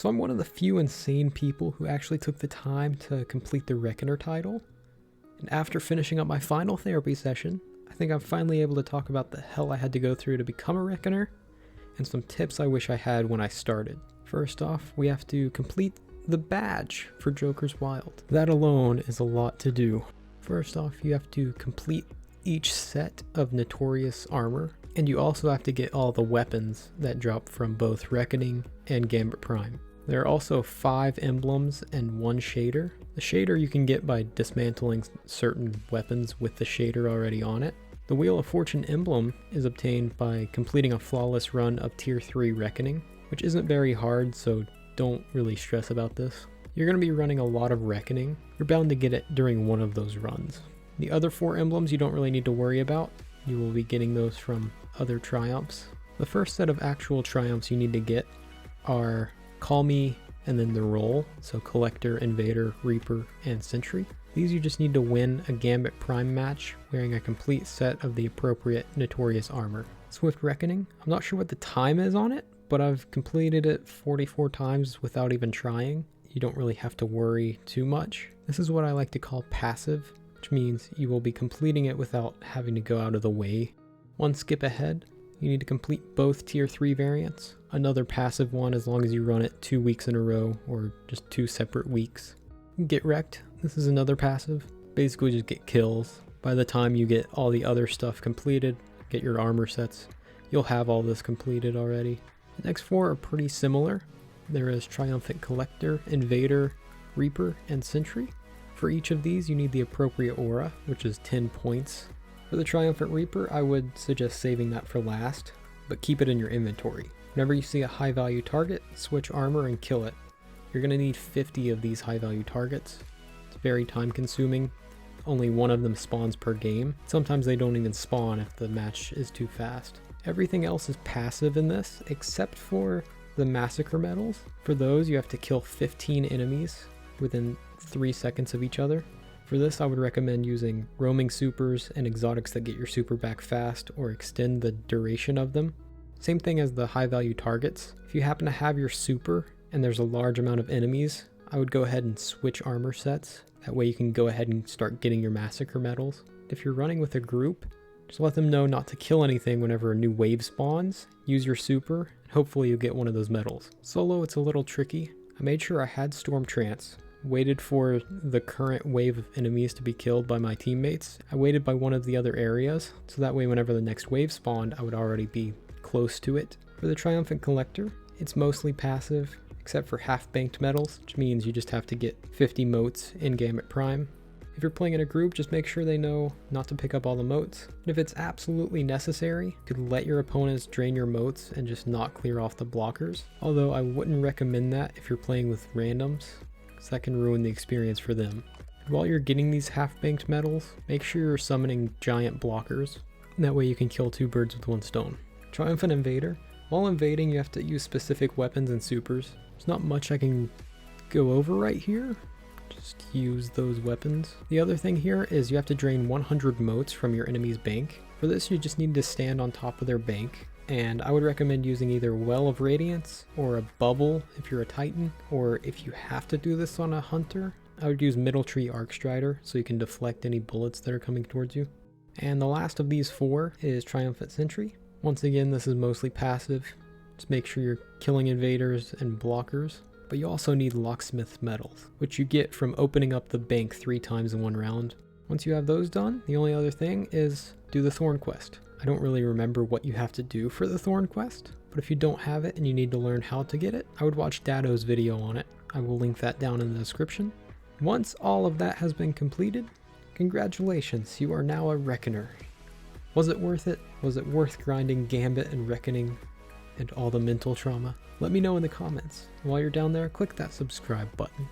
So I'm one of the few insane people who actually took the time to complete the Reckoner title. And after finishing up my final therapy session, I think I'm finally able to talk about the hell I had to go through to become a Reckoner, and some tips I wish I had when I started. First off, we have to complete the badge for Joker's Wild. That alone is a lot to do. First off, you have to complete each set of Notorious armor, and you also have to get all the weapons that drop from both Reckoning and Gambit Prime. There are also 5 emblems and 1 shader. The shader you can get by dismantling certain weapons with the shader already on it. The Wheel of Fortune emblem is obtained by completing a flawless run of Tier 3 Reckoning, which isn't very hard, so don't really stress about this. You're going to be running a lot of Reckoning. You're bound to get it during one of those runs. The other 4 emblems you don't really need to worry about. You will be getting those from other triumphs. The first set of actual triumphs you need to get are Call Me and then the role, so Collector, Invader, Reaper, and Sentry. These you just need to win a Gambit Prime match wearing a complete set of the appropriate Notorious armor. Swift Reckoning, I'm not sure what the time is on it, but I've completed it 44 times without even trying. You don't really have to worry too much. This is what I like to call passive, which means you will be completing it without having to go out of the way. One skip ahead, you need to complete both Tier 3 variants. Another passive one as long as you run it 2 weeks in a row or just 2 separate weeks. Get Wrecked, this is another passive. Basically just get kills. By the time you get all the other stuff completed, get your armor sets, you'll have all this completed already. The next 4 are pretty similar. There is Triumphant Collector, Invader, Reaper, and Sentry. For each of these you need the appropriate aura, which is 10 points. For the Triumphant Reaper, I would suggest saving that for last, but keep it in your inventory. Whenever you see a high value target, switch armor and kill it. You're going to need 50 of these high value targets. It's very time consuming. Only one of them spawns per game. Sometimes they don't even spawn if the match is too fast. Everything else is passive in this, except for the Massacre medals. For those, you have to kill 15 enemies within 3 seconds of each other. For this, I would recommend using roaming supers and exotics that get your super back fast or extend the duration of them. Same thing as the high value targets. If you happen to have your super and there's a large amount of enemies, I would go ahead and switch armor sets. That way you can go ahead and start getting your Massacre medals. If you're running with a group, just let them know not to kill anything whenever a new wave spawns. Use your super, and hopefully you'll get one of those medals. Solo, it's a little tricky. I made sure I had Storm Trance. Waited for the current wave of enemies to be killed by my teammates. I waited by one of the other areas, so that way whenever the next wave spawned, I would already be close to it. For the Triumphant Collector, it's mostly passive, except for half-banked medals, which means you just have to get 50 motes in Gambit Prime. If you're playing in a group, just make sure they know not to pick up all the motes. And if it's absolutely necessary, you could let your opponents drain your motes and just not clear off the blockers. Although I wouldn't recommend that if you're playing with randoms, because that can ruin the experience for them. And while you're getting these half-banked medals, make sure you're summoning giant blockers. And that way you can kill 2 birds with 1 stone. Triumphant Invader. While invading, you have to use specific weapons and supers. There's not much I can go over right here. Just use those weapons. The other thing here is you have to drain 100 motes from your enemy's bank. For this, you just need to stand on top of their bank. And I would recommend using either Well of Radiance or a Bubble if you're a Titan, or if you have to do this on a Hunter, I would use Middle Tree Arcstrider so you can deflect any bullets that are coming towards you. And the last of these 4 is Triumphant Sentry. Once again, this is mostly passive. Just make sure you're killing invaders and blockers. But you also need Locksmith medals, which you get from opening up the bank 3 times in 1 round. Once you have those done, the only other thing is do the Thorn Quest. I don't really remember what you have to do for the Thorn Quest, but if you don't have it and you need to learn how to get it, I would watch Dado's video on it. I will link that down in the description. Once all of that has been completed, congratulations, you are now a Reckoner. Was it worth it? Was it worth grinding Gambit and Reckoning and all the mental trauma? Let me know in the comments. While you're down there, click that subscribe button.